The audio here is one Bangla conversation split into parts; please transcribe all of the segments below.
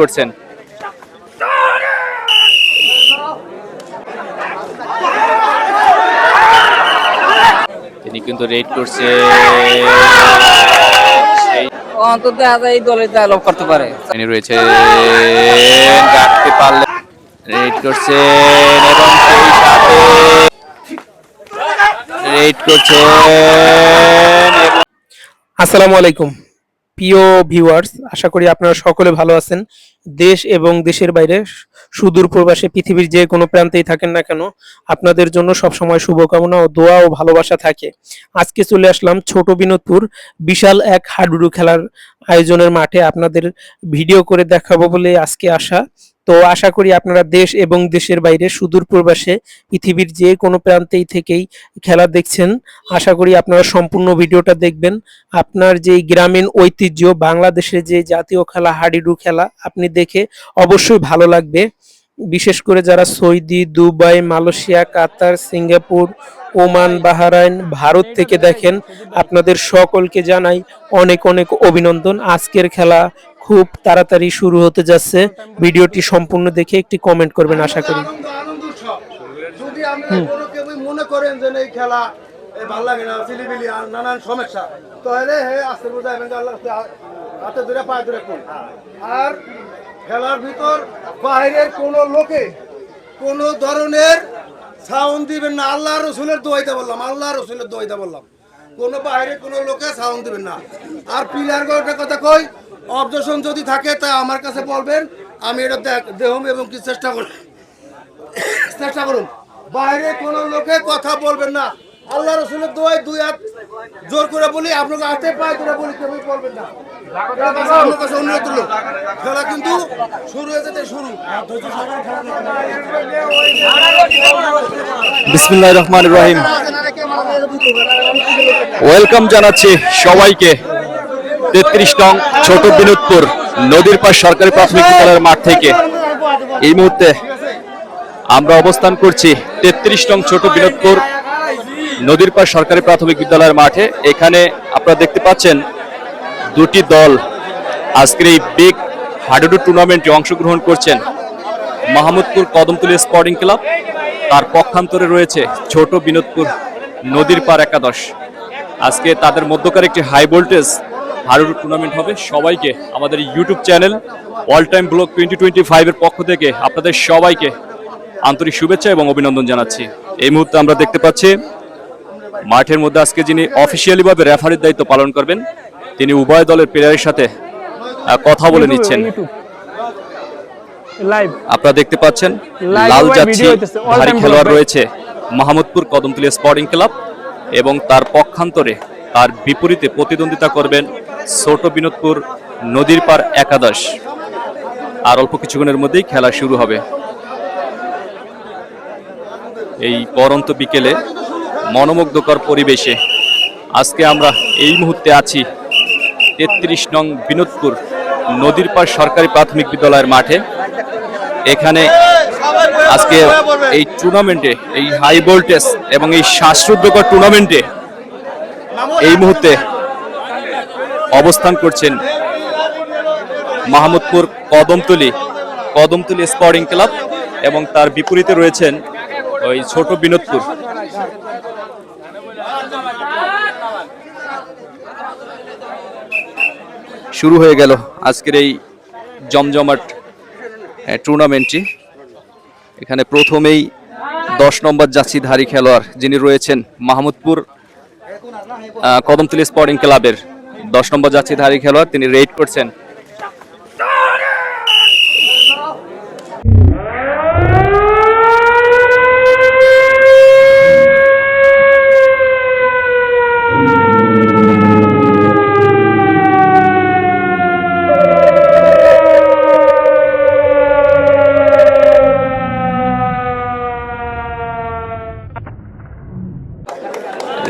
করছেন। তিনি কিন্তু রেড করছে, অন্তত এই দলের ডায়লগ করতে পারে। তিনি রয়েছে কাটতে পারলে রেড করছেন এবং সেই সাথে রেড করছেন। আসসালামু আলাইকুম প্রিয় ভিউয়ার্স, আশা করি আপনারা সকলে ভালো আছেন। দেশ এবং দেশের বাইরে সুদূর প্রবাসে পৃথিবীর যে কোনো প্রান্তেই থাকেন না কেন, আপনাদের জন্য সবসময় শুভকামনা ও দোয়া ও ভালোবাসা থাকে। আজকে চলে আসলাম ছোট বিনোদপুর বিশাল এক হাডুডু খেলার আয়োজনের মাঠে আপনাদের ভিডিও করে দেখাবো বলে আজকে আসা। তো আশা করি আপনারা দেশ এবং দেশের বাইরে সুদূর প্রবাসে পৃথিবীর যে কোনো প্রান্তেই থেকেই খেলা দেখছেন। আশা করি আপনারা সম্পূর্ণ ভিডিওটা দেখবেন। আপনার যে গ্রামীণ ঐতিহ্য বাংলাদেশের যে জাতীয় খেলা হাডুডু খেলা আপনি দেখে অবশ্যই ভালো লাগবে। বিশেষ করে যারা সৌদি, দুবাই, মালয়েশিয়া, কাতার, সিঙ্গাপুর, ওমান, বাহরাইন, ভারত থেকে দেখেন, আপনাদের সকলকে জানাই অনেক অনেক অভিনন্দন। আজকের খেলা খুব তাড়াতাড়ি শুরু হতে যাচ্ছে। ভিডিওটি সম্পূর্ণ দেখে একটি কমেন্ট করবেন আশা করি। যদি আমরা কোনো কেউ মনে করেন যে এই খেলা ভালো লাগে না, সিলিবিলি আর নানান সমস্যা, তাহলে আস্তে বোঝা হাতে ধরে পায়ে ধরে কোন। আর খেলার ভিতর বাইরের কোনো লোকে কোনো ধরনের সাউন্ড দিবেন না। আল্লাহ রসুলের দোয়াইতে বললাম, আল্লাহ রসুলের দোয়াইতে বললাম, কোনো বাইরে কোনো লোকে সাউন্ড দিবেন না। আর প্লেয়ার একটা কথা কই, অবজেকশন যদি থাকে তা আমার কাছে বলবেন, আমি এটা দেহম এবং কি চেষ্টা করুন। বাইরে কোনো লোকে কথা বলবেন না। আল্লাহ রসুলের দোয়াই দুই হাত জোর করে বলি, আপনাকে হাতে পায়ে ধরে বলি, কেউ বলবেন না। আমার কাছে অনুরোধ হলো, খেলা কিন্তু শুরু হয়েছে, শুরু। বিসমিল্লাহির রহমানির রহিম। ওয়েলকাম জানাচ্ছি সবাইকে 33 নং ছোট বিনোদপুর নদীর পাশ সরকারি প্রাথমিক বিদ্যালয়ের মাঠ থেকে। এই মুহূর্তে আমরা অবস্থান করছি 33 নং ছোট বিনোদপুর নদীর পাশ সরকারি প্রাথমিক বিদ্যালয়ের মাঠে। এখানে আপনারা দেখতে পাচ্ছেন দুটি দল আজকের এই বিগ হাডুডু টুর্নামেন্টে অংশগ্রহণ করছেন। মাহমুদপুর কদমতলী স্পোর্টিং ক্লাব, তার পক্ষান্তরে রয়েছে ছোট বিনোদপুর নদীর পার একাদশ। আজকে তাদের মধ্যকার একটি হাই ভোল্টেজ হাডুডু টুর্নামেন্ট হবে। সবাইকে আমাদের YouTube channel all time blog 2025 এর পক্ষ থেকে আপনাদের সবাইকে আন্তরিক শুভেচ্ছা এবং অভিনন্দন জানাচ্ছি। এই মুহূর্তে আমরা দেখতে পাচ্ছি মাঠের মধ্যে আজকে যিনি অফিসিয়ালি ভাবে রেফারির দায়িত্ব পালন করবেন, তিনি উভয় দলের প্লেয়ারের সাথে কথা বলে নিচ্ছেন। আপনারা দেখতে পাচ্ছেন লাল জার্সি ধারী খেলোয়াড় রয়েছে মাহমুদপুর কদমতলী স্পোর্টিং ক্লাব এবং তার পক্ষান্তরে তার বিপরীতে প্রতিদ্বন্দ্বিতা করবেন ছোট বিনোদপুর নদীর পার একাদশ। আর অল্প কিছুক্ষণের মধ্যেই খেলা শুরু হবে। এই পরন্ত বিকেলে মনোমুগ্ধকর পরিবেশে আজকে আমরা এই মুহূর্তে আছি 33 নং বিনোদপুর নদীর পার সরকারি প্রাথমিক বিদ্যালয়ের মাঠে। এখানে আজকে এই টুর্নামেন্টে, এই হাই ভোল্টেজ এবং এই শ্বাসরুদ্ধকর টুর্নামেন্টে এই মুহূর্তে অবস্থান করছেন মাহমুদপুর কদমতলী স্পোর্টিং ক্লাব এবং তার বিপরীতে রয়েছেন ওই ছোট বিনোদপুর। শুরু হয়ে গেল আজকের এই জমজমাট টুর্নামেন্টটি। এখানে প্রথমেই 10 নম্বর জার্সিধারী খেলোয়াড় যিনি রয়েছেন মাহমুদপুর কদমতলী স্পোর্টিং ক্লাবের 10 নম্বর জার্সিধারী খেলোয়াড়, তিনি রেড করছেন।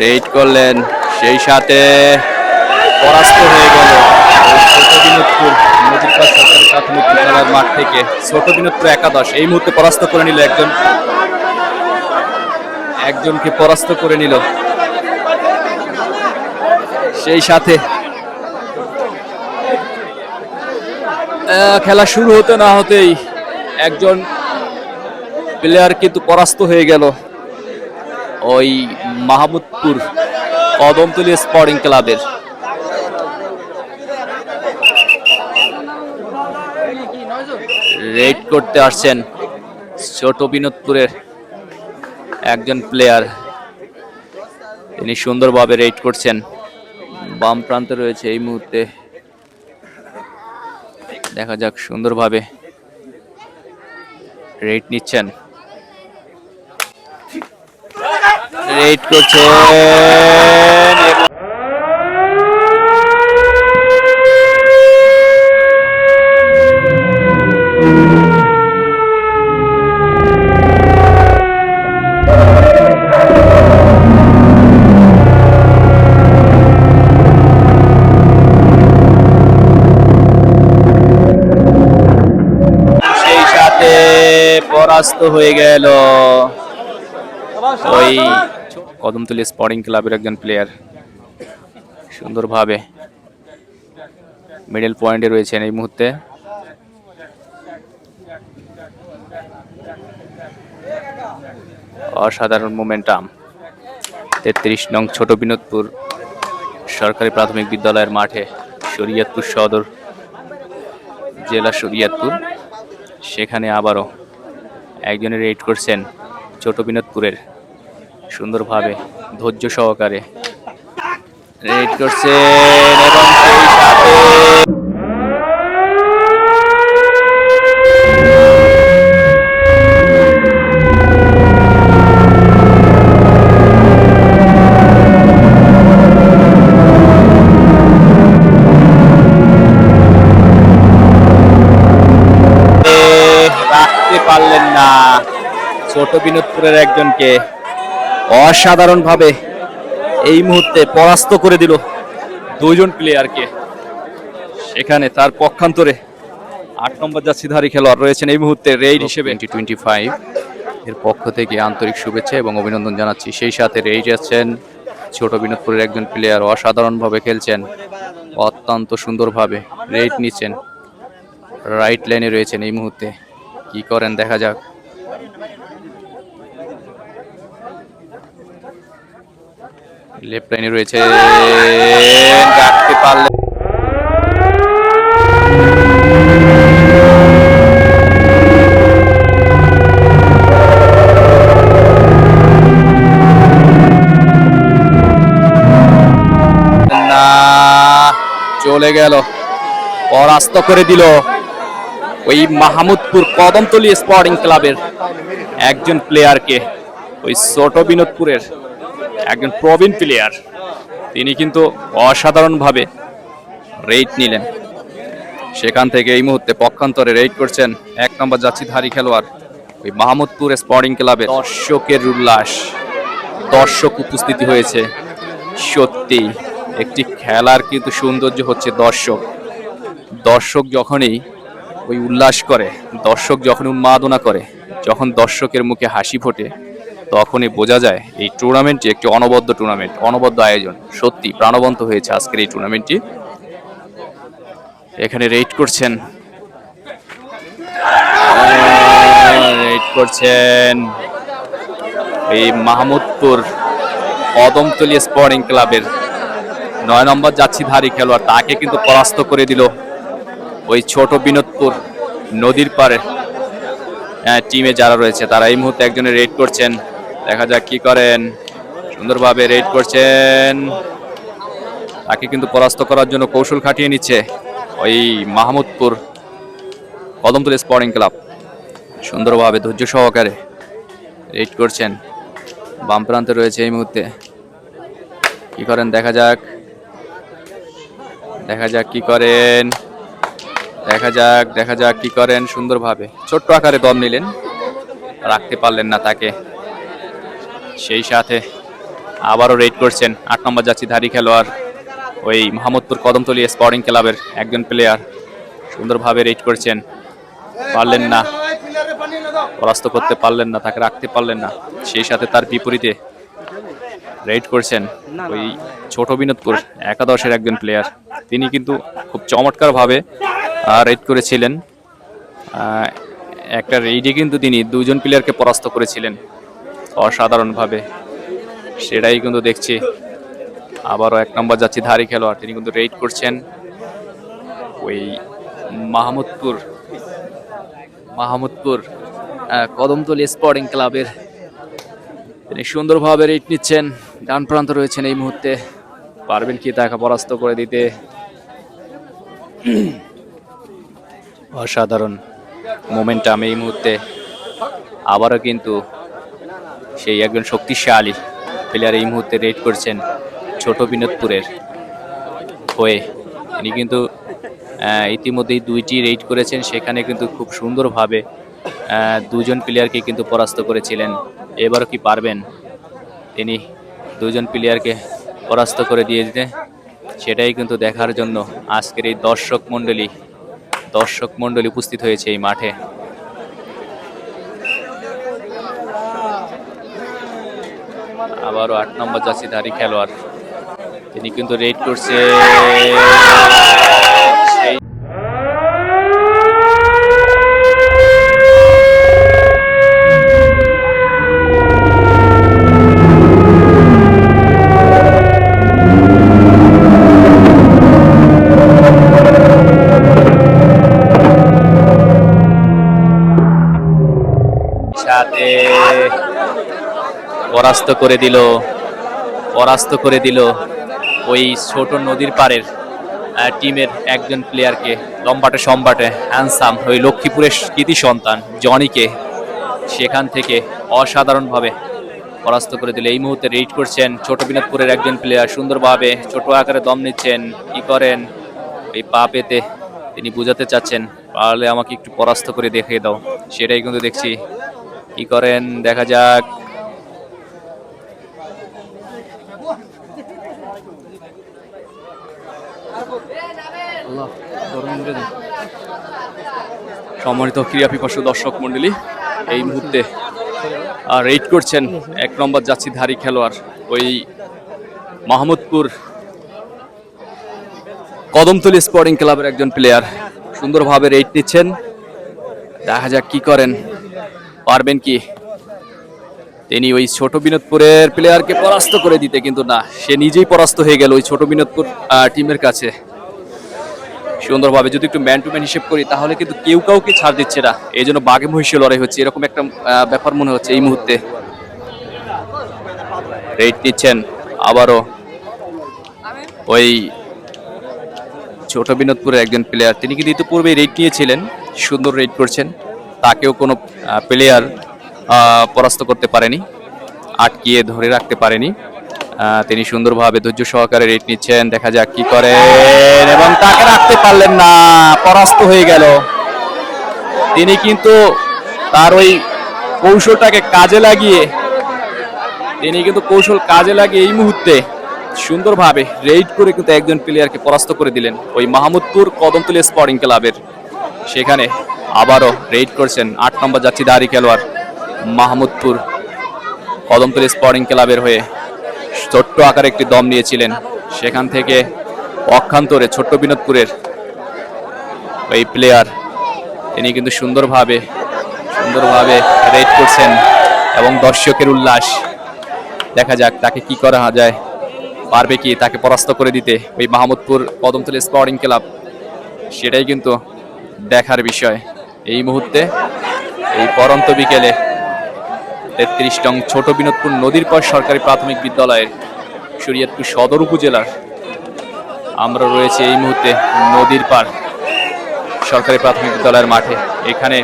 রেড করলেন, সেই সাথে পরাস্ত হয়ে গেল ছোট বিনোদপুর নদীর পাশ সরকারি প্রাথমিক বিদ্যালয়ের মাঠ থেকে। ছোট বিনোদপুর একাদশ এই মুহূর্তে পরাস্ত করে নিল, একজনকে পরাস্ত করে নিল। সেই সাথে খেলা শুরু হতে না হতেই একজন প্লেয়ার কিন্তু পরাস্ত হয়ে গেল ওই মাহমুদপুর কদমতলী স্পোর্টিং ক্লাবের। রেড করতে আসছেন ছোট বিনোদপুরের একজন প্লেয়ার, তিনি সুন্দরভাবে রেড করছেন। বাম প্রান্তে রয়েছে এই মুহূর্তে, দেখা যাক সুন্দরভাবে রেড নিচ্ছেন, রেড করছেন। সেই সাথে পরাস্ত হয়ে গেল ওই কদমতলী স্পোর্টিং ক্লাবের একজন প্লেয়ার। সুন্দরভাবে মিডল পয়েন্টে রয়েছেন এই মুহূর্তে। অসাধারণ মোমেন্টাম। 33 নং ছোট বিনোদপুর সরকারি প্রাথমিক বিদ্যালয়ের মাঠে, শরীয়তপুর সদর জেলা শরীয়তপুর। সেখানে আবারও একজনে রেড করছেন ছোট বিনোদপুরের, সুন্দরভাবে ধৈর্য সহকারে রেড করছেন এবং সেই সাথে রাখতে পারলেন না ছোট বিনোদপুরের একজনকে। অসাধারণ ভাবে এই মুহূর্তে পরাস্ত করে দিল দুইজন প্লেয়ারকে। সেখানে তার পক্ষান্তরে 8 নম্বর জার্সিধারী খেলোয়াড় রয়েছেন এই মুহূর্তে রেড হিসেবে। 2025 এর পক্ষ থেকে আন্তরিক শুভেচ্ছা এবং অভিনন্দন জানাচ্ছি। সেই সাথে রেড আছেন ছোট বিনোদপুরের একজন প্লেয়ার, অসাধারণভাবে খেলছেন, অত্যন্ত সুন্দরভাবে রেড নিচ্ছেন। রাইট লাইনে রয়েছেন এই মুহূর্তে, কি করেন দেখা যাক। লেফট লাইনে রয়েছে, রাখতে পারলেন না, চলে গেল, পরাস্ত করে দিল ওই মাহমুদপুর কদমতলী স্পোর্টিং ক্লাবের একজন প্লেয়ারকে। ওই ছোট বিনোদপুরের একজন প্রবীণ প্লেয়ার, তিনি কিন্তু অসাধারণভাবে রেড নিলেন। সেখান থেকে এই মুহূর্তে পক্ষান্তরে রেড করছেন 1 নম্বর জার্সিধারী খেলোয়াড় ওই মাহমুদপুর স্পোর্টিং ক্লাবে। দর্শকের উল্লাস, দর্শক উপস্থিতি হয়েছে। সত্যি একটি খেলার কিন্তু সৌন্দর্য হচ্ছে দর্শক। দর্শক যখনই ওই উল্লাস করে, দর্শক যখন উন্মাদনা করে, যখন দর্শকের মুখে হাসি ফোটে, তখনই বোঝা যায় এই টুর্নামেন্টটি একটি অনবদ্য টুর্নামেন্ট, অনবদ্য আয়োজন। সত্যি প্রাণবন্ত হয়েছে আজকের এই টুর্নামেন্টটি। এখানে রেড করছেন এই মাহমুদপুর কদমতলী স্পোর্টিং ক্লাবের 9 নম্বর জার্সিধারী খেলোয়াড়, তাকে কিন্তু পরাস্ত করে দিল ওই ছোট বিনোদপুর নদীর পারে টিমে যারা রয়েছে তারা। এই মুহূর্তে একজনে রেড করছেন, দেখা যাক কি করেন। সুন্দরভাবে রেড করছেন, তাকে কিন্তু পরাস্ত করার জন্য কৌশল খাটিয়ে নিচ্ছে ওই মাহমুদপুর কদমতলী স্পোর্টিং ক্লাব। সুন্দরভাবে ধৈর্য সহকারে রেড করছেন। বাম প্রান্তে রয়েছে এই মুহূর্তে, কি করেন দেখা যাক, দেখা যাক কি করেন, দেখা যাক কি করেন। সুন্দরভাবে ছোট্ট আকারে দম নিলেন, রাখতে পারলেন না তাকে। সেই সাথে আবারও রেড করছেন 8 নম্বর জার্সিধারী খেলোয়াড় ওই মাহমুদপুর কদমতলী স্পোর্টিং ক্লাবের একজন প্লেয়ার। সুন্দরভাবে রেড করছেন, পারলেন না, পরাস্ত করতে পারলেন না, তাকে রাখতে পারলেন না। সেই সাথে তার বিপরীতে রেড করছেন ওই ছোট বিনোদপুর একাদশের একজন প্লেয়ার, তিনি কিন্তু খুব চমৎকার ভাবে রেড করেছিলেন। একটা রেডে কিন্তু তিনি দুজন প্লেয়ারকে পরাস্ত করেছিলেন অসাধারণভাবে, সেটাই কিন্তু দেখছি। আবারও 1 নম্বর যাচ্ছি ধারী খেলোয়াড়, তিনি কিন্তু রেড করছেন ওই মাহমুদপুর কদমতলী স্পোর্টিং ক্লাবের। তিনি সুন্দরভাবে রেড নিচ্ছেন, ডান প্রান্ত রয়েছেন এই মুহূর্তে। পারবেন কি তাকে পরাস্ত করে দিতে? অসাধারণ মোমেন্টাম এই মুহূর্তে। আবারও কিন্তু সেই একজন শক্তিশালী প্লেয়ার এই মুহূর্তে রেড করছেন ছোট বিনোদপুরের হয়ে। তিনি কিন্তু ইতিমধ্যেই 2টি রেড করেছেন, সেখানে কিন্তু খুব সুন্দরভাবে দুজন প্লেয়ারকে কিন্তু পরাস্ত করেছিলেন। এবারও কি পারবেন তিনি দুজন প্লেয়ারকে পরাস্ত করে দিয়ে দিতে? সেটাই কিন্তু দেখার জন্য আজকের এই দর্শক মণ্ডলী উপস্থিত হয়েছে এই মাঠে। আবারও 8 নম্বর জার্সিধারী খেলোয়াড়, তিনি কিন্তু রেড করছে। সাথে পরাস্ত করে দিল ওই ছোট নদীর পাড়ের টিমের একজন প্লেয়ারকে, লম্বাটে হ্যান্ডসাম ওই লক্ষ্মীপুরের কৃতি সন্তান জনিকে সেখান থেকে অসাধারণভাবে পরাস্ত করে দিল। এই মুহূর্তে রেড করছেন ছোট বিনোদপুরের একজন প্লেয়ার, সুন্দরভাবে ছোট আকারে দম নিচ্ছেন। কি করেন এই পা পেতে তিনি বুঝাতে চাচ্ছেন, পারলে আমাকে একটু পরাস্ত করে দেখিয়ে দাও। সেটাই কিন্তু দেখছি, কি করেন দেখা যাক। সম্মানিত ক্রীড়া পিপাসু দর্শক মন্ডলী, এই মুহূর্তে রেড করছেন 1 নম্বর জার্সিধারী খেলোয়াড় ওই মাহমুদপুর কদমতলী স্পোর্টিং ক্লাবের একজন প্লেয়ার। সুন্দরভাবে রেড নিচ্ছেন, দেখা যাক কি করেন, পারবেন কি তিনি ওই ছোট বিনোদপুরের প্লেয়ারকে পরাস্ত করে দিতে? কিন্তু না, সে নিজেই পরাস্ত হয়ে গেল ওই ছোট বিনোদপুর টিমের কাছে। সুন্দরভাবে যদি একটু ম্যান টু ম্যান হিসেব করি তাহলে কিন্তু কেউ কাউকে ছাড় দিচ্ছে না, এই জন্য বাঘে মহিষে লড়াই হচ্ছে, এরকম একটা ব্যাপার মনে হচ্ছে। এই মুহূর্তে রেড নিচ্ছেন আবারও ওই ছোট বিনোদপুরের একজন প্লেয়ার, তিনি কিন্তু ইতিপূর্বে রেড নিয়েছিলেন, সুন্দর রেড করছেন। তাকেও কোনো প্লেয়ার পরাস্ত করতে পারেনি, আটকিয়ে ধরে রাখতে পারেনি। তিনি সুন্দরভাবে ধৈর্য সহকারে রেড নিচ্ছেন, দেখা যাক কি করেন, এবং তাকে রাখতে পারলেন না, পরাস্ত হয়ে গেল। তিনি কিন্তু তার ওই কৌশলটাকে কাজে লাগিয়ে এই মুহূর্তে সুন্দরভাবে রেড করে কিন্তু একজন প্লেয়ারকে পরাস্ত করে দিলেন ওই মাহমুদপুর কদমতলী স্পোর্টিং ক্লাবের। সেখানে আবারও রেড করছেন 8 নম্বর জার্সিধারী খেলোয়াড় মাহমুদপুর কদমতলী স্পোর্টিং ক্লাবের হয়ে। ছোট্ট আকারে একটি দম নিয়েছিলেন, সেখান থেকে অক্ষান্তরে ছোট্ট বিনোদপুরের ওই প্লেয়ার তিনি কিন্তু সুন্দরভাবে রেড করছেন, এবং দর্শকের উল্লাস। দেখা যাক তাকে কি করা যায়, পারবে কি তাকে পরাস্ত করে দিতে ওই মাহমুদপুর কদমতলী স্পোর্টিং ক্লাব? সেটাই কিন্তু দেখার বিষয়। এই মুহূর্তে এই পরন্ত বিকেলে 33 নং ছোট বিনোদপুর নদীর পাড় সরকারি প্রাথমিক বিদ্যালয়ের শরীয়তপুর সদর উপজেলার আমরা রয়েছে এই মুহূর্তে নদীর পাড় সরকারি প্রাথমিক বিদ্যালয়ের মাঠে। এখানে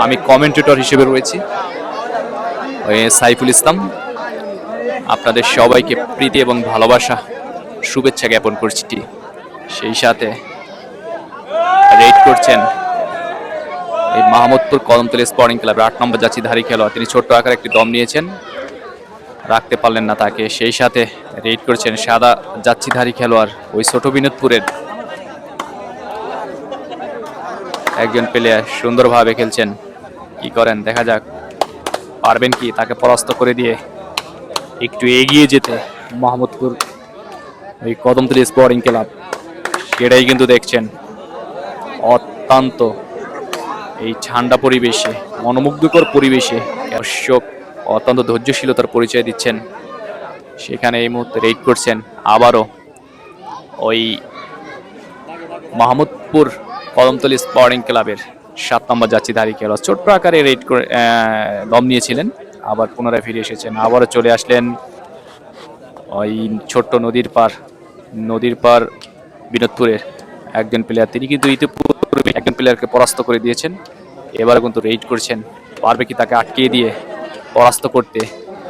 আমি কমেন্টেটর হিসেবে রয়েছি সাইফুল ইসলাম। আপনাদের সবাইকে প্রীতি এবং ভালোবাসা শুভেচ্ছা জ্ঞাপন করছি। সেই সাথে রেড করছেন এই মাহমুদপুর কদমতলী স্পোর্টিং ক্লাবের 8 নম্বর জার্সিধারী খেলোয়াড়, তিনি ছোট্ট আকারে একটি দম নিয়েছেন, রাখতে পারলেন না তাকে। সেই সাথে রেড করছেন সাদা জার্সিধারী খেলোয়াড় ওই ছোট বিনোদপুরের একজন প্লেয়ার, সুন্দরভাবে খেলছেন। কি করেন দেখা যাক, পারবেন কি তাকে পরাস্ত করে দিয়ে একটু এগিয়ে যেতে মাহমুদপুর ওই কদমতলী স্পোর্টিং ক্লাব? সেটাই কিন্তু দেখছেন, অত্যন্ত এই ঠান্ডা পরিবেশে, মনোমুগ্ধকর পরিবেশে দর্শক অত্যন্ত ধৈর্যশীলতার পরিচয় দিচ্ছেন। সেখানে এই মুহূর্তে রেড করছেন আবারও ওই মাহমুদপুর কদমতলী স্পোর্টিং ক্লাবের 7 নম্বর যাত্রীধারী খেলোয়াড়। ছোট্ট আকারে রেড করে দম নিয়েছিলেন, আবার পুনরায় ফিরে এসেছেন, আবারও চলে আসলেন ওই ছোট্ট নদীর পার বিনোদপুরের একজন প্লেয়ার। তিনি কিন্তু ইতিপূর্বে একজন প্লেয়ারকে পরাস্ত করে দিয়েছেন, এবারে কিন্তু রেড করছেন। পারবে কি তাকে আটকিয়ে দিয়ে পরাস্ত করতে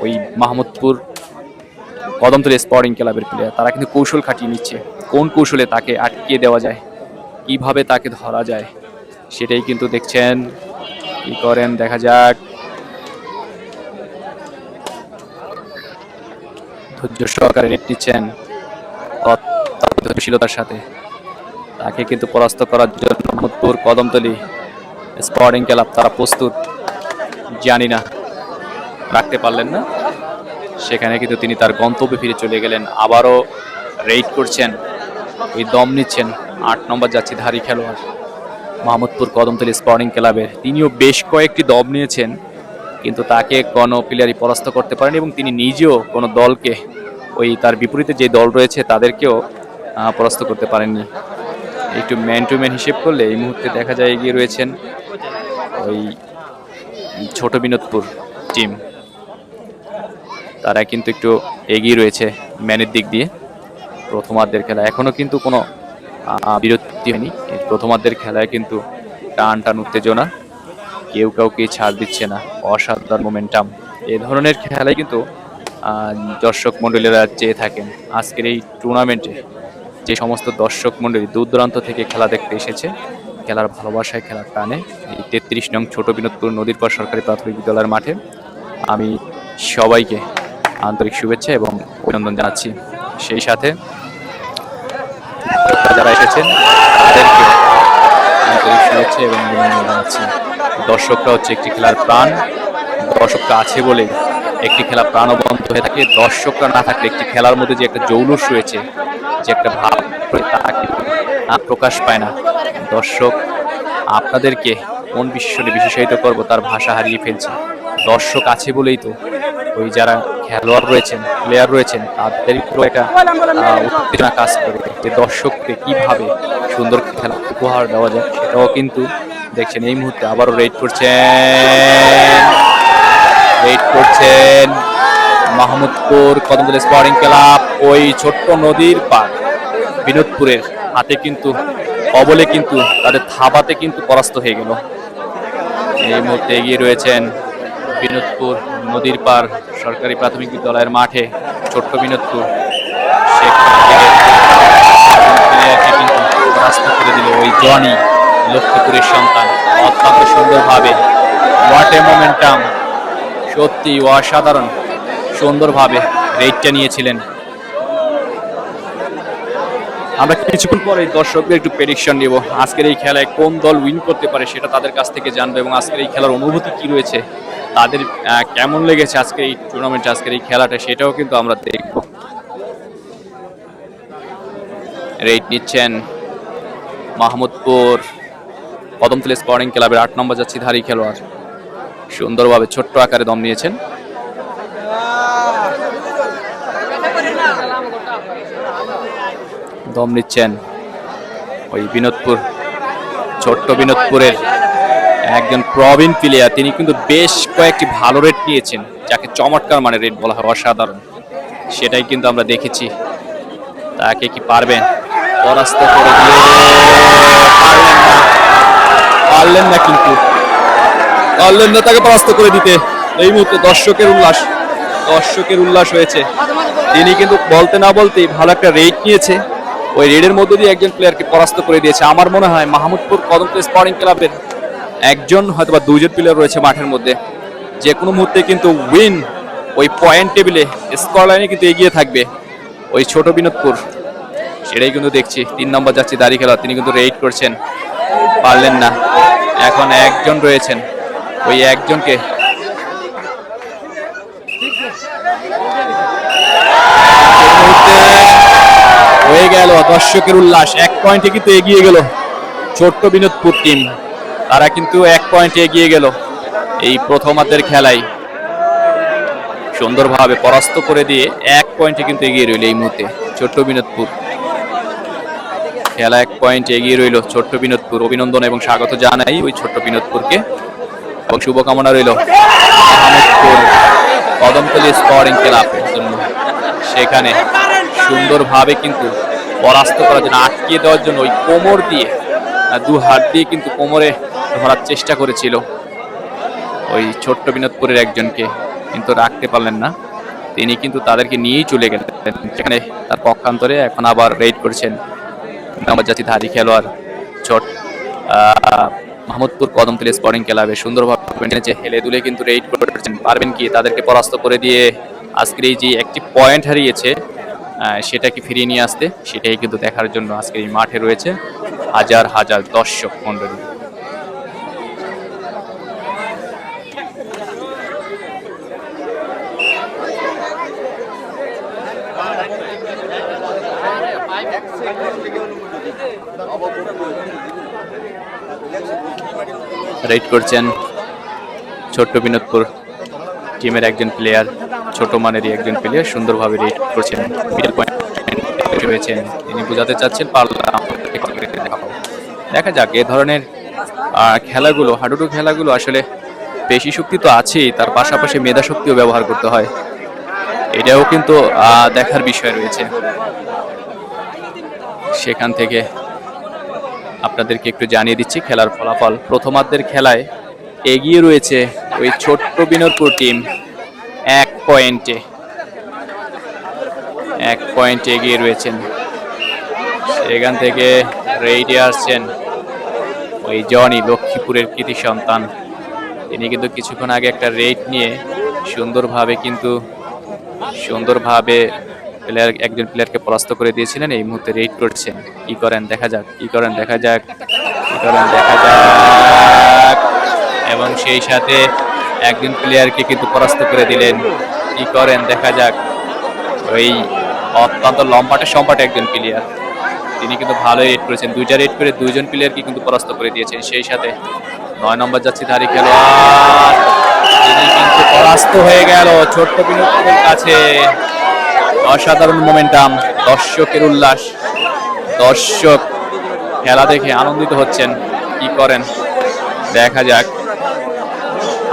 ওই মাহমুদপুর কদমতলী স্পোর্টিং ক্লাবের প্লেয়ার? তারা কিন্তু কৌশল খাটিয়ে নিচ্ছে, কোন কৌশলে তাকে আটকিয়ে দেওয়া যায়, কিভাবে তাকে ধরা যায়, সেটাই কিন্তু দেখছেন। কি করেন দেখা যাক। ধৈর্য সহকারে রেড নিচ্ছেন ধৈর্যশীলতার সাথে। তাকে কিন্তু পরাস্ত করার জন্য মাহমুদপুর কদমতলী স্পোর্টিং ক্লাব তারা প্রস্তুত, জানি না রাখতে পারলেন না। সেখানে কিন্তু তিনি তার গন্তব্যে ফিরে চলে গেলেন। আবারও রেড করছেন, ওই দম নিচ্ছেন 8 নম্বর যাত্রীধারী খেলোয়াড় মাহমুদপুর কদমতলী স্পোর্টিং ক্লাবের। তিনিও বেশ কয়েকটি দম নিয়েছেন, কিন্তু তাকে কোনো প্লেয়ারই পরাস্ত করতে পারেন এবং তিনি নিজেও কোনো দলকে, ওই তার বিপরীতে যে দল রয়েছে তাদেরকেও পরাস্ত করতে পারেননি। একটু ম্যান টু ম্যান হিসেব করলে এই মুহূর্তে দেখা যায় এগিয়ে রয়েছেন ওই ছোট বিনোদপুর টিম। তারা কিন্তু একটু এগিয়ে রয়েছে ম্যানের দিক দিয়ে। প্রথমার্ধের খেলা এখনো কিন্তু কোনো বিরতি হয়নি। এই প্রথমার্ধের খেলায় কিন্তু টান উত্তেজনা, কেউ কাউকে ছাড় দিচ্ছে না, অসাধারণ মোমেন্টাম। এই ধরনের খেলায় কিন্তু দর্শক মণ্ডলীরা চেয়ে থাকেন। আজকের এই টুর্নামেন্টে যে সমস্ত দর্শক মণ্ডলী দূর দূরান্ত থেকে খেলা দেখতে এসেছে, খেলার ভালোবাসায়, খেলার টানে এই 33 নং ছোট বিনোদপুর নদীর পার সরকারি প্রাথমিক বিদ্যালয়ের মাঠে আমি সবাইকে আন্তরিক শুভেচ্ছা এবং অভিনন্দন জানাচ্ছি। সেই সাথে যারা এসেছেন তাদেরকে আন্তরিক শুভেচ্ছা এবং অভিনন্দন জানাচ্ছি। দর্শকরা হচ্ছে একটি খেলার প্রাণ। দর্শকরা আছে বলে একটি খেলা প্রাণবন্ত হয়ে থাকে। দর্শকরা না থাকলে একটি খেলার মধ্যে যে একটা জৌলুস রয়েছে, যে একটা ভাব, তাকে প্রকাশ পায় না। দর্শক আপনাদেরকে কোন বিষয়ে বিশেষায়িত করবো তার ভাষা হারিয়ে ফেলছে। দর্শক আছে বলেই তো ওই যারা খেলোয়াড় রয়েছেন, প্লেয়ার রয়েছেন, তাদের উপর একটা উত্তেজনা কাজ করে যে দর্শককে কিভাবে সুন্দর খেলা উপহার দেওয়া যায়, সেটাও কিন্তু দেখছেন। এই মুহূর্তে আবারও রেড করছেন মাহমুদপুর কদমতলী স্পোর্টিং ক্লাব। ওই ছোট্ট নদীর পার বিনোদপুরের হাতে কিন্তু কবলে কিন্তু তাদের থাবাতে কিন্তু পরাস্ত হয়ে গেল। এই মুহূর্তে এগিয়ে রয়েছেন বিনোদপুর নদীর পার সরকারি প্রাথমিক বিদ্যালয়ের মাঠে ছোট্ট বিনোদপুর। কিন্তু পরাস্ত করে দিল ওই জনি, লক্ষ্মীপুরের সন্তান। অত্যন্ত সুন্দরভাবে, হোয়াট এ মোমেন্টাম, সত্যি অসাধারণ সুন্দরভাবে রেডটা নিয়েছিলেন। আমরা কিছুক্ষণ পরে দর্শকদের একটু প্রেডিকশন নেব, আজকের এই খেলায় কোন দল উইন করতে পারে সেটা তাদের কাছ থেকে জানবো, এবং আজকের এই খেলার অনুভূতি কি রয়েছে, তাদের কেমন লেগেছে আজকের এই টুর্নামেন্টে, আজকের এই খেলাটা, সেটাও কিন্তু আমরা দেখব। রেড নিচ্ছেন মাহমুদপুর কদমতলী স্পোর্টিং ক্লাবের 8 নম্বর যাত্রীধারী খেলোয়াড়। সুন্দরভাবে ছোট্ট আকারে দম নিয়েছেন। দম নিচ্ছেন ওই বিনোদপুর, ছোট্ট বিনোদপুরের একজন প্রবীণ প্লেয়ার। তিনি কিন্তু বেশ কয়েকটি ভালো রেড নিয়েছেন, যাকে চমৎকার মানে রেড বলা হয়, অসাধারণ। সেটাই কিন্তু আমরা দেখেছি। তাকে কি পারবেন পরাস্ত করে দিয়ে? পারলেন না, কিন্তু পারলেন না তাকে পরাস্ত করে দিতে। এই মুহূর্তে দর্শকের উল্লাস হয়েছে। তিনি কিন্তু বলতে না বলতেই ভালো একটা রেড নিয়েছে, ওই রেডের মধ্যে দিয়ে একজন প্লেয়ারকে পরাস্ত করে দিয়েছে। আমার মনে হয় মাহমুদপুর কদমতলী স্পোর্টিং ক্লাবের একজন হয়তোবা দুজন প্লেয়ার রয়েছে মাঠের মধ্যে, যে কোনো মুহূর্তে কিন্তু উইন ওই পয়েন্ট টেবিলে স্কোর লাইনে কিন্তু এগিয়ে থাকবে ওই ছোট বিনোদপুর। সেটাই কিন্তু দেখছি। 3 নম্বর যাচ্ছি দাঁড়িয়ে খেলা, তিনি কিন্তু রেড করছেন, পারলেন না। এখন একজন রয়েছেন, ওই একজনকে হয়ে গেল। দর্শকের উল্লাস, 1 পয়েন্টে কিন্তু এগিয়ে গেল ছোট্ট বিনোদপুর টিম, তারা কিন্তু 1 পয়েন্ট এগিয়ে গেল এই প্রথমার্ধের খেলায়, সুন্দরভাবে পরাস্ত করে দিয়ে 1 পয়েন্টে কিন্তু এগিয়ে রইল এই মুহূর্তে ছোট্ট বিনোদপুর। খেলা 1 পয়েন্ট এগিয়ে রইল ছোট্ট বিনোদপুর। অভিনন্দন এবং স্বাগত জানাই ওই ছোট্ট বিনোদপুরকে, এবং শুভকামনা রইল মাহমুদপুর কদমতলী স্পোর্টিং ক্লাবের জন্য। সেখানে সুন্দরভাবে কিন্তু পরাস্ত করার জন্য, আটকিয়ে দেওয়ার জন্য ওই কোমর দিয়ে, 2 হাত দিয়ে কিন্তু কোমরে ধরার চেষ্টা করেছিল ওই ছোট্ট বিনোদপুরের একজনকে, কিন্তু রাখতে পারলেন না। তিনি কিন্তু তাদেরকে নিয়েই চলে গেলেন। সেখানে তার পক্ষান্তরে এখন আবার রেড করছেন জাতিধারী খেলোয়াড় মাহমুদপুর কদমতলী স্পোর্টিং ক্লাবে। সুন্দরভাবে হেলে দুলে কিন্তু রেড করছেন, পারবেন কি তাদেরকে পরাস্ত করে দিয়ে আজকের এই যে একটি পয়েন্ট হারিয়েছে সেটাকে ফিরিয়ে নিয়ে আসতে, সেটাই কিন্তু দেখার জন্য আজকে এই মাঠে রয়েছে হাজার হাজার দর্শক মণ্ডলী। রাইড করছেন ছোট্ট বিনোদপুর টিমের একজন প্লেয়ার, ছোট মানেরই একজন প্লেয়ার, সুন্দরভাবে রাইড করছেন। মিডল পয়েন্ট রয়েছেন, তিনি বোঝাতে চাচ্ছেন দেখা যাক এ ধরনের খেলাগুলো, হাডুডু খেলাগুলো আসলে পেশি শক্তি তো আছেই, তার পাশাপাশি মেধা শক্তিও ব্যবহার করতে হয়, এটাও কিন্তু দেখার বিষয় রয়েছে। সেখান থেকে আপনাদেরকে একটু জানিয়ে দিচ্ছি খেলার ফলাফল। প্রথমার্ধের খেলায় এগিয়ে রয়েছে ওই ছোট্ট বিনোদপুর টিম 1 পয়েন্টে, 1 পয়েন্ট এগিয়ে রয়েছেন। সেখান থেকে রেডে আসছেন ওই জনি, লক্ষ্মীপুরের কৃতি সন্তান। তিনি কিন্তু কিছুক্ষণ আগে একটা রেড নিয়ে সুন্দরভাবে একজন প্লেয়ারকে পরাস্ত করে দিয়েছিলেন। এই মুহূর্তে রেড করছেন, কি করেন দেখা যাক, এবং সেই সাথে একজন প্লেয়ারকে কিন্তু পরাস্ত করে দিলেন, কি করেন দেখা যাক। ওই অত্যন্ত লম্বাটে একজন প্লেয়ার, তিনি কিন্তু ভালো রেড করেছেন, 2টা রেড করে 2 জন প্লেয়ারকে কিন্তু পরাস্ত করে দিয়েছেন। সেই সাথে 9 নম্বর জার্সিধারী খেলোয়াড়, তিনি কিন্তু পরাস্ত হয়ে গেল ছোট্ট বিনোদপুরের কাছে। অসাধারণ মোমেন্টাম, দর্শকের উল্লাস, দর্শক খেলা দেখে আনন্দিত হচ্ছেন, কি করেন দেখা যাক।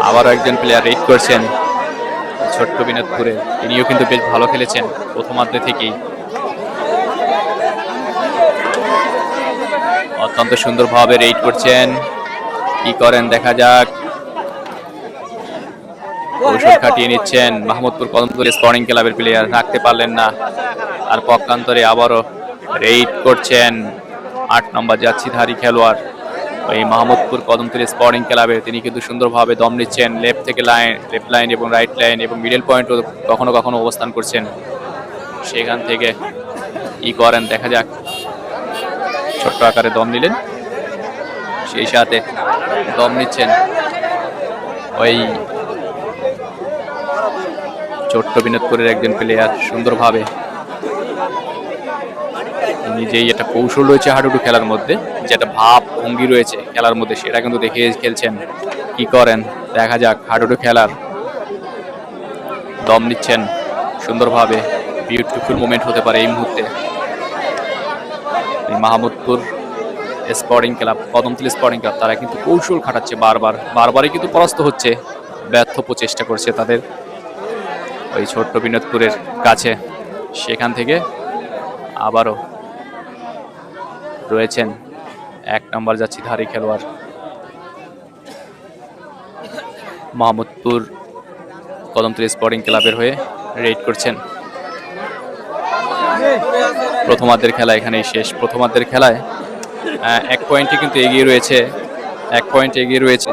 আবারও একজন প্লেয়ার রেড করছেন ছোট্ট বিনোদপুরে, তিনিও কিন্তু বেশ ভালো খেলেছেন প্রথমার্ধে থেকেই, অত্যন্ত সুন্দরভাবে রেড করছেন, কি করেন দেখা যাক। কৌশল খাটিয়ে নিচ্ছেন মাহমুদপুর কদমতলী স্পোর্টিং ক্লাবের প্লেয়ার, রাখতে পারলেন না। আর পক্ষান্তরে আবারও রেড করছেন 8 নম্বর জার্সিধারী খেলোয়াড় ওই মাহমুদপুর কদমতলী স্পোর্টিং ক্লাবের, তিনি কিন্তু সুন্দরভাবে দম নিচ্ছেন। লেফট লাইন এবং রাইট লাইন এবং মিডল পয়েন্টও কখনো কখনো অবস্থান করছেন। সেখান থেকে কি করেন দেখা যাক। ছোট্ট আকারে দম নিলেন, সেই সাথে দম নিচ্ছেন ওই ছোট্ট বিনোদপুরের একজন প্লেয়ার, সুন্দরভাবে নিজেই একটা কৌশল রয়েছে হাডুডু খেলার মধ্যে, যেটা ভাব ভঙ্গি রয়েছে খেলার মধ্যে, সেটা কিন্তু দেখে খেলছেন, কি করেন দেখা যাক। হাডুডু খেলার দম নিচ্ছেন সুন্দরভাবে, বিউটিফুল মোমেন্ট হতে পারে এই মুহূর্তে। Mahmudpur sporting club, Kadamtali sporting club, তারা কিন্তু কৌশল খাটাচ্ছে, বারবারই কিন্তু পরাস্ত হচ্ছে, ব্যর্থ প্রচেষ্টা করছে তাদের ওই ছোট্ট বিনোদপুরের কাছে। সেখান থেকে আবারও রয়েছেন 1 নম্বর জার্সিধারী খেলোয়াড় মাহমুদপুর কদমতলী স্পোর্টিং ক্লাবের হয়ে রেড করছেন। প্রথমার্ধের খেলা এখানেই শেষ। প্রথমার্ধের খেলায় 1 পয়েন্টে কিন্তু এগিয়ে রয়েছে, 1 পয়েন্ট এগিয়ে রয়েছে।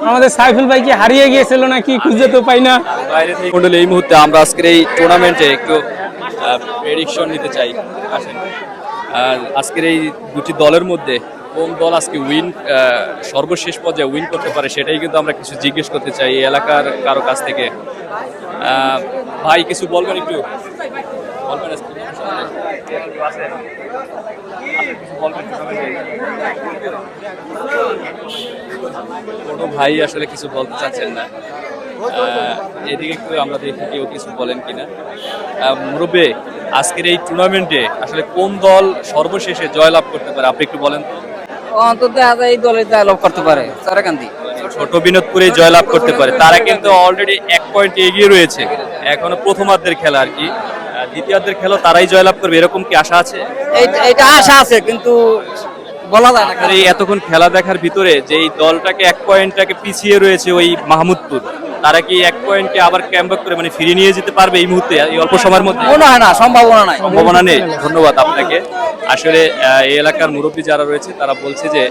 আমাদের সাইফুল ভাই কি হারিয়ে গিয়েছিল নাকি, খুঁজে তো পাই না। মন্ডলী, এই মুহূর্তে আমরা আজকের এই টুর্নামেন্টে একটু প্রেডিকশন নিতে চাই। আসেন, আজকের এই দুটি দলের মধ্যে কোন দল আজকে সর্বশেষ পর্যায়ে উইন করতে পারে সেটাই কিন্তু আমরা কিছু জিজ্ঞেস করতে চাই এই এলাকার কারো কাছ থেকে। ভাই কিছু বলবেন একটু? বলবেন আজকে? কোনো ভাই আসলে কিছু বলতে চাচ্ছেন না। এদিকে একটু আমরা দেখি কেউ কিছু বলেন কিনা। মুরব্বী, আজকের এই টুর্নামেন্টে আসলে কোন দল সর্বশেষে জয়লাভ করতে পারে আপনি একটু বলেন তো? অন্তত দেখা যায় এই দলের জয়লাভ করতে পারে সারাকান্দি। ছোট বিনোদপুরে জয়লাভ করতে পারে, তারা কিন্তু অলরেডি 1 পয়েন্ট এগিয়ে রয়েছে। এখনো প্রথমার্ধের খেলা আর কি, দ্বিতীয়ার্ধের খেলা তারাই জয়লাভ করবে এরকম কি আশা আছে? এটা আশা আছে কিন্তু বলা যায় না। এই এতক্ষণ খেলা দেখার ভিতরে যে এই দলটাকে 1 পয়েন্টটাকে পিছিয়ে রয়েছে ওই মাহমুদপুর, তারা কি 1 পয়েন্টকে আবার ক্যামব্যাক করে মানে ফিরিয়ে নিয়ে যেতে পারবে এই মুহূর্তে, এই অল্প সময়ের মধ্যে? মনে হয় না, সম্ভাবনা নাই। সম্ভাবনা নেই। ধন্যবাদ আপনাকে। আসলে এই এলাকার মুরব্বী যারা রয়েছে তারা বলছে যে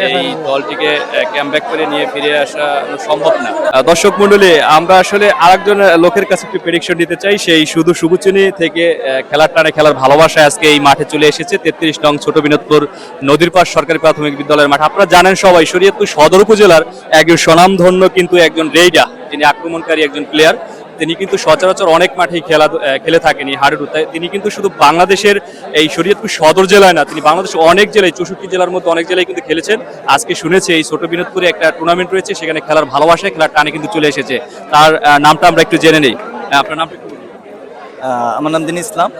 এই দলটিকে ক্যামব্যাক করে নিয়ে ফিরে আসা সম্ভব না। দর্শক মণ্ডলী, আমরা আসলে আরেকজন লোকের কাছে একটু প্রেডিকশন দিতে চাই। সেই শুধু শুভচুনি থেকে খেলার টানে খেলার ভালোবাসায় আজকে এই মাঠে চলে এসেছে 33 নং ছোট বিনোদপুর নদীর পাশ সরকারি প্রাথমিক বিদ্যালয়ের মাঠ। আপনারা জানেন সবাই শরীয়তপুর সদর উপজেলার একজন স্বনামধন্য কিন্তু একজন রেইডা, তিনি আক্রমণকারী একজন প্লেয়ার। তিনি কিন্তু সচরাচর অনেক মাঠেই খেলে থাকেন এই হাডুডুতে। তিনি কিন্তু শুধু বাংলাদেশের এই শরীয়তপুর সদর জেলায় না, তিনি বাংলাদেশের অনেক জেলায় 64 জেলার মধ্যে অনেক জেলায় কিন্তু খেলেছেন। আজকে শুনেছি এই ছোট বিনোদপুরে একটা টুর্নামেন্ট রয়েছে, সেখানে খেলার ভালোবাসায় খেলার টানে কিন্তু চলে এসেছে। তার নামটা আমরা একটু জেনে নেই। আপনার নামটা একটু বলুন। আমার নাম দিন ইসলাম,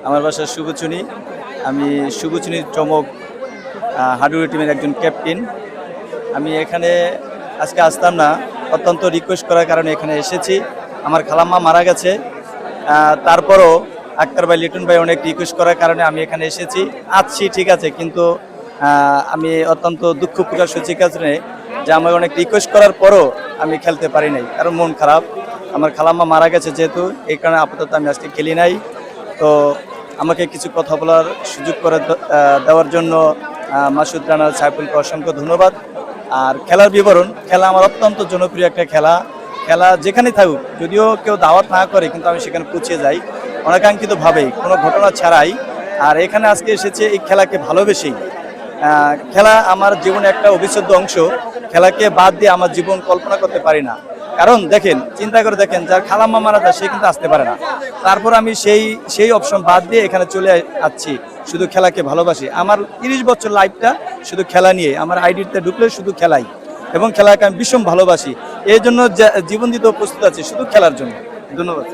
আমার বাসা শুভচুনি। আমি শুভচুনির চমক হাডুডু টিমের একজন ক্যাপ্টেন। আমি এখানে আজকে আসতাম না, অত্যন্ত রিকোয়েস্ট করার কারণে এখানে এসেছি। আমার খালাম্মা মারা গেছে, তারপরও আক্তার ভাই, লিটন ভাই অনেক রিকোয়েস্ট করার কারণে আমি এখানে এসেছি। আসছি ঠিক আছে, কিন্তু আমি অত্যন্ত দুঃখ প্রকাশ হচ্ছে কারণে যে আমার অনেক রিকোয়েস্ট করার পরও আমি খেলতে পারি নাই, কারণ মন খারাপ। আমার খালাম্মা মারা গেছে যেহেতু, এই কারণে আপাতত আমি আজকে খেলি নাই। তো আমাকে কিছু কথা বলার সুযোগ করে দেওয়ার জন্য মাসুদ রানা, সাইফুলকে অসংখ্য ধন্যবাদ। আর খেলার বিবরণ, খেলা আমার অত্যন্ত জনপ্রিয় একটা খেলা। খেলা যেখানে থাকুক, যদিও কেউ দাওয়াত না করে, কিন্তু আমি সেখানে পৌঁছে যাই অনাকাঙ্ক্ষিতভাবেই, কোনো ঘটনা ছাড়াই। আর এখানে আজকে এসেছে এই খেলাকে ভালোবেসেই। খেলা আমার জীবনে একটা অবিচ্ছেদ্য অংশ। খেলাকে বাদ দিয়ে আমার জীবন কল্পনা করতে পারি না। কারণ দেখেন, চিন্তা করে দেখেন, যার খালাম্মা মারা যায় সে কিন্তু আসতে পারে না, তারপর আমি সেই অপশন বাদ দিয়ে এখানে চলে আসছি। শুধু খেলাকে ভালোবাসি। আমার 30 বছর লাইফটা শুধু খেলা নিয়ে, আমার আইডিতে ঢুকলে শুধু খেলাই, এবং খেলাকে আমি ভীষণ ভালোবাসি। এই জন্য জীবন দিতেও প্রস্তুত আছি শুধু খেলার জন্য। ধন্যবাদ।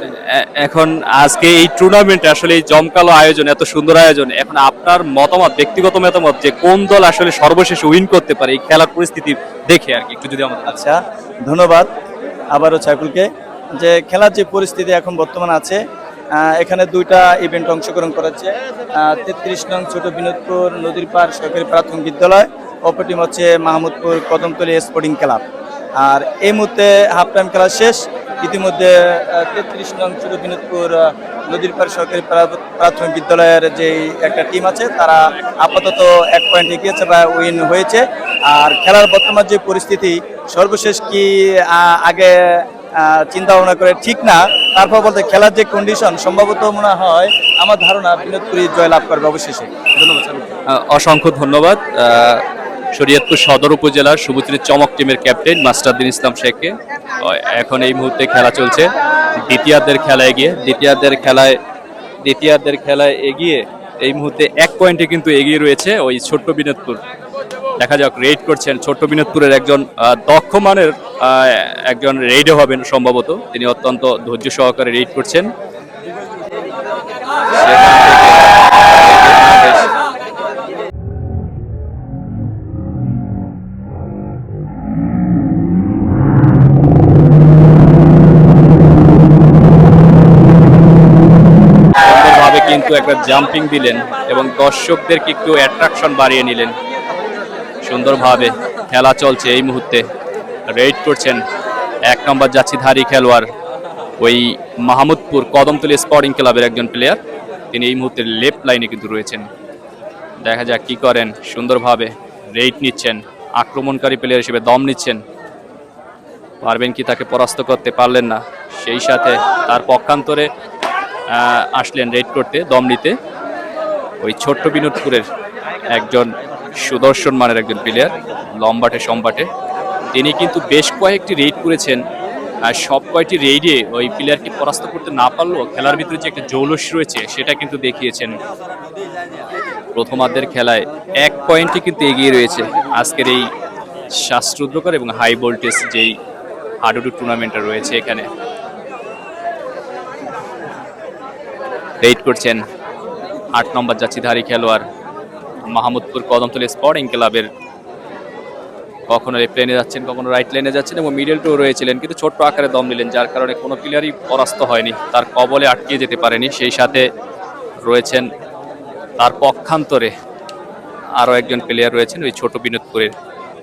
এখন আজকে এই টুর্নামেন্টে আসলে এই জমকালো আয়োজন, এত সুন্দর আয়োজন, এখন আপনার মতামত, ব্যক্তিগত মতামত যে কোন দল আসলে সর্বশেষ উইন করতে পারে এই খেলার পরিস্থিতি দেখে আর কি, একটু যদি আমাদের। আচ্ছা, ধন্যবাদ আবারও সাইফুলকে। যে খেলার যে পরিস্থিতি এখন বর্তমান আছে, এখানে 2টা ইভেন্ট অংশগ্রহণ করেছে। 33 নং ছোট বিনোদপুর নদীর পাড় সরকারি প্রাথমিক বিদ্যালয়, অপর টিম হচ্ছে মাহমুদপুর কদমতলী স্পোর্টিং ক্লাব। আর এই মুহূর্তে হাফ টাইম খেলা শেষ। ইতিমধ্যে 33 নং ছোট বিনোদপুর নদীর পাড় সরকারি প্রাথমিক বিদ্যালয়ের যে একটা টিম আছে, তারা আপাতত 1 পয়েন্ট এগিয়েছে বা উইন হয়েছে। আর খেলার বর্তমান যে পরিস্থিতি, সর্বশেষ কি আগে চিন্তা ভাবনা করে ঠিক না, তারপর বলতে খেলার যে কন্ডিশন, সম্ভবত মনে হয় আমার ধারণা বিনোদপুরী জয়লাভ করবে অবশেষে। ধন্যবাদ। অসংখ্য ধন্যবাদ শরীয়তপুর সদর উপজেলার শুভচুনির চমক টিমের ক্যাপ্টেন মাস্টারউদ্দিন ইসলাম শেখকে। এখন এই মুহূর্তে খেলা চলছে, দ্বিতীয়ার্ধের খেলায় এগিয়ে এই মুহূর্তে 1 পয়েন্টে কিন্তু এগিয়ে রয়েছে ওই ছোট্ট বিনোদপুর। দেখা যাক, রেড করছেন ছোট্ট বিনোদপুরের একজন দক্ষ মানের একজন রেডে হবেন সম্ভবত। তিনি অত্যন্ত ধৈর্য সহকারে রেড করছেন। সুন্দরভাবে কিন্তু একটা জাম্পিং দিলেন এবং দর্শকদেরকে একটু অ্যাট্রাকশন বাড়িয়ে নিলেন। সুন্দরভাবে খেলা চলছে এই মুহূর্তে। রেড করছেন 1 নম্বর যাচ্ছিধারী খেলোয়াড়, ওই মাহমুদপুর কদমতলী স্পোর্টিং ক্লাবের একজন প্লেয়ার। তিনি এই মুহূর্তে লেফট লাইনে কিন্তু রয়েছেন। দেখা যাক কি করেন। সুন্দরভাবে রেড নিচ্ছেন, আক্রমণকারী প্লেয়ার হিসেবে দম নিচ্ছেন। পারবেন কি তাকে পরাস্ত করতে? পারলেন না। সেই সাথে তার পক্ষান্তরে আসলেন রেড করতে, দম নিতে ওই ছোট্ট বিনোদপুরের একজন সুদর্শন মানের একজন প্লেয়ার, লম্বাটে সম্বাটে। তিনি কিন্তু বেশ কয়েকটি রেড করেছেন, আর সব কয়টি রেডে ওই প্লেয়ারকে পরাস্ত করতে না পারলেও খেলার ভিতরে যে একটা জৌলস রয়েছে সেটা কিন্তু দেখিয়েছেন। প্রথমার্ধের খেলায় 1 পয়েন্টে কিন্তু এগিয়ে রয়েছে আজকের এই শ্বাসরুদ্ধকর এবং হাই ভোল্টেজ যেই হাডুডু টুর্নামেন্টটা রয়েছে এখানে। রেড করছেন 8 নম্বর জার্সিধারী খেলোয়াড় মাহমুদপুর কদমতলী স্পোর্টিং ক্লাবের। কখনো লেফট লেনে যাচ্ছেন, কখনো রাইট লেনে যাচ্ছেন এবং মিডল টু রয়েছিলেন, কিন্তু ছোট্ট আকারে দম নিলেন, যার কারণে কোনো প্লেয়ারই পরাস্ত হয়নি, তার কবলে আটকে যেতে পারেনি। সেই সাথে রয়েছেন তার পক্ষান্তরে আরও একজন প্লেয়ার রয়েছেন ওই ছোট বিনোদপুরের,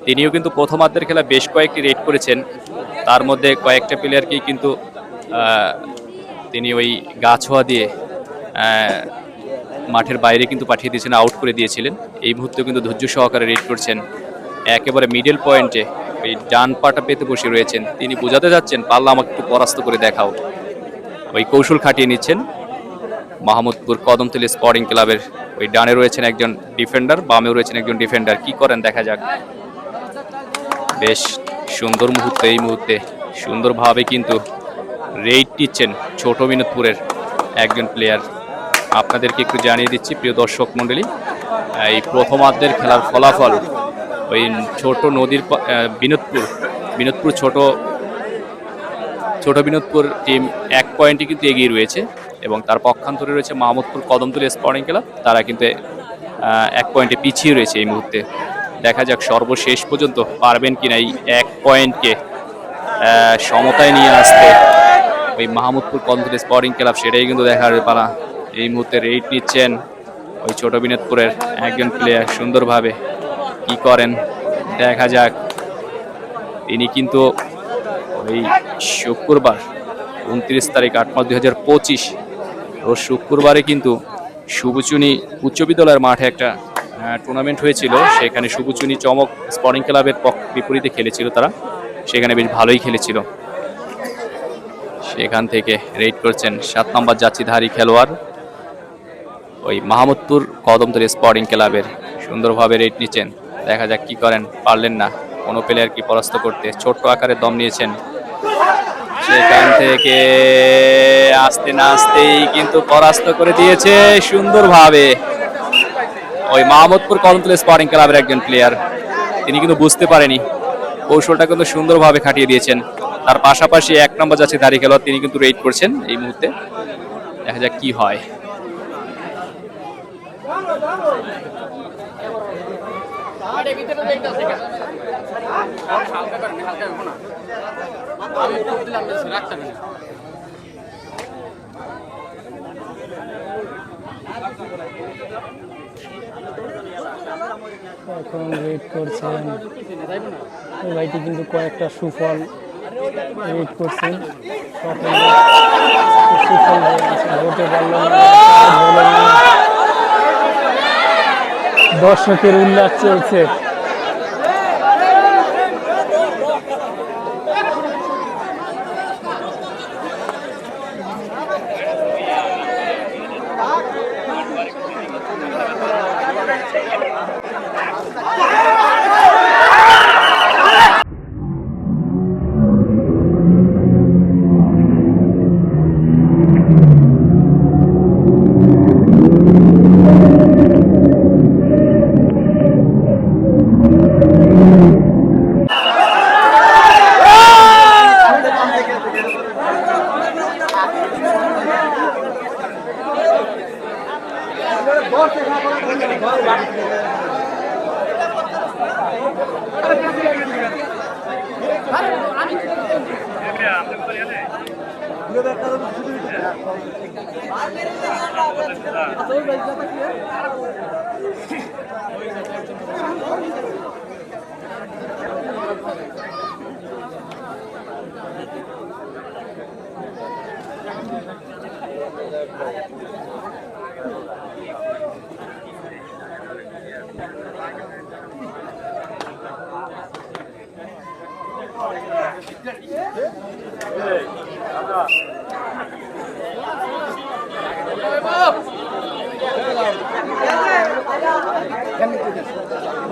তিনিও কিন্তু প্রথমার্ধের খেলা বেশ কয়েকটি রেড করেছেন। তার মধ্যে কয়েকটা প্লেয়ারকেই কিন্তু তিনি ওই গা ছোঁয়া দিয়ে মাঠের বাইরে কিন্তু পাঠিয়ে দিয়েছেন, আউট করে দিয়েছিলেন। এই মুহূর্তে কিন্তু ধৈর্য সহকারে রেড করছেন, একেবারে মিডল পয়েন্টে ওই ডান পাটা পেতে বসে রয়েছেন। তিনি বোঝাতে যাচ্ছেন পাল্লা আমাকে একটু পরাস্ত করে দেখাও, ওই কৌশল খাটিয়ে নিচ্ছেন। মাহমুদপুর কদমতলী স্পোর্টিং ক্লাবের ওই ডানে রয়েছেন একজন ডিফেন্ডার, বামেও রয়েছেন একজন ডিফেন্ডার, কি করেন দেখা যাক। বেশ সুন্দর মুহূর্তে, এই মুহূর্তে সুন্দরভাবে কিন্তু রেড নিচ্ছেন ছোট বিনোদপুরের একজন প্লেয়ার। আপনাদেরকে একটু জানিয়ে দিচ্ছি প্রিয় দর্শক মণ্ডলী, এই প্রথমার্ধের খেলার ফলাফল ওই ছোট নদীর বিনোদপুর ছোট বিনোদপুর টিম 1 পয়েন্টে কিন্তু এগিয়ে রয়েছে এবং তার পক্ষান্তরে রয়েছে মাহমুদপুর কদমতলী স্পোর্টিং ক্লাব, তারা কিন্তু 1 পয়েন্টে পিছিয়ে রয়েছে এই মুহূর্তে। দেখা যাক সর্বশেষ পর্যন্ত পারবেন কিনা এই 1 পয়েন্টকে সমতায় নিয়ে আসতে ওই মাহমুদপুর কদমতলী স্পোর্টিং ক্লাব, সেটাই কিন্তু দেখার পালা। এই মুহূর্তে রেড নিচ্ছেন ওই ছোট বিনোদপুরের একজন প্লেয়ার, সুন্দরভাবে কি করেন দেখা যাক। তিনি কিন্তু ওই শুক্রবার 29 তারিখ 8 মাস 2025 রোজ শুক্রবারে কিন্তু শুভচুনি উচ্চ বিদ্যালয়ের মাঠে একটা টুর্নামেন্ট হয়েছিল, সেখানে শুভচুনি চমক স্পোর্টিং ক্লাবের বিপরীতে খেলেছিল তারা, সেখানে বেশ ভালোই খেলেছিল। সেখান থেকে রেড করছেন 7 নম্বর জার্সিধারী খেলোয়াড় ওই মাহমুদপুর কদমতলী স্পোর্টিং ক্লাবের, সুন্দরভাবে রেড নিচ্ছেন, দেখা যাক কি করেন। পারলেন না কোনো প্লেয়ারকে পরাস্ত করতে, ছোট্ট আকারে দম নিয়েছেন। সেখান থেকে আস্তে না আসতেই কিন্তু পরাস্ত করে দিয়েছে সুন্দরভাবে ওই মাহমুদপুর কদমতলী স্পোর্টিং ক্লাবের একজন প্লেয়ার। তিনি কিন্তু বুঝতে পারেনি, কৌশলটা কিন্তু সুন্দরভাবে খাটিয়ে দিয়েছেন। তার পাশাপাশি 1 নম্বর জার্সিধারী খেলোয়াড় তিনি কিন্তু রেড করছেন এই মুহূর্তে, দেখা যাক কি হয়। এখন রেড করছেন এই ভাইটি, কিন্তু কয়েকটা সুফল রেড করছেন, সুফল হতে পারল না। দর্শকের উল্লাস চলছে।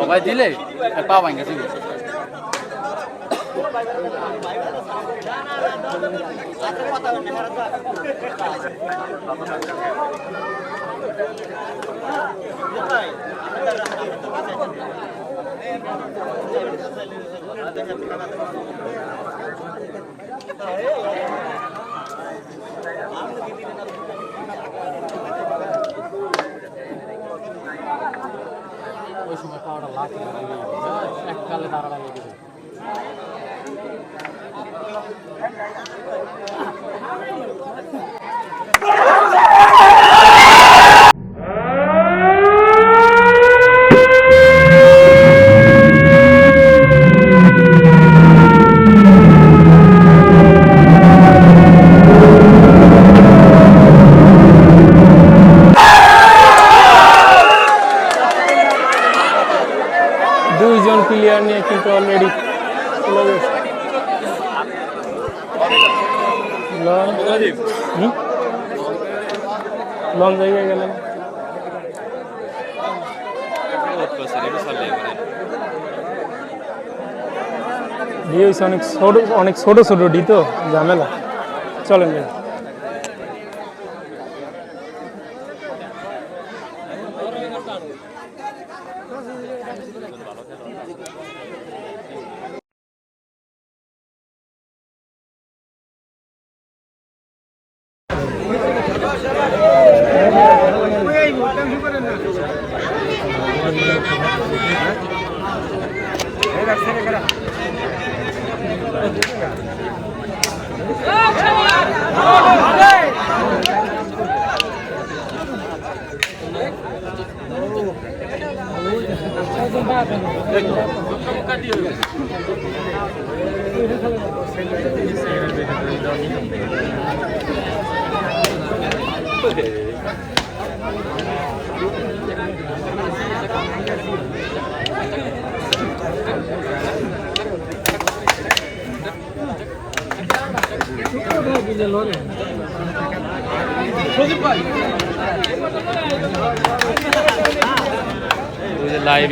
ভাই দিলে পা ভাঙ্গা ছিল ওই সময় পাওয়াটা লাখ এককালে দাঁড়াটা লেগে যায় দুইজন প্লেয়ার নিয়ে কিন্তু অলরেডি চলে গেছে লং জায়গায় গেলেন অনেক ছোট ছোট ডি তো ঝামেলা চলেন ভাই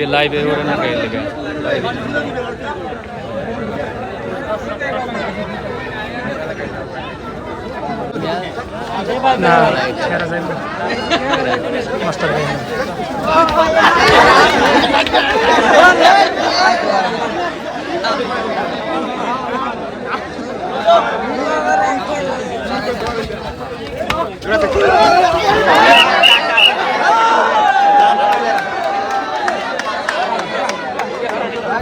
লাইভে ওরে না গাইল লাগা না ছেড়া যায় না মাস্টার ভাই Gracias.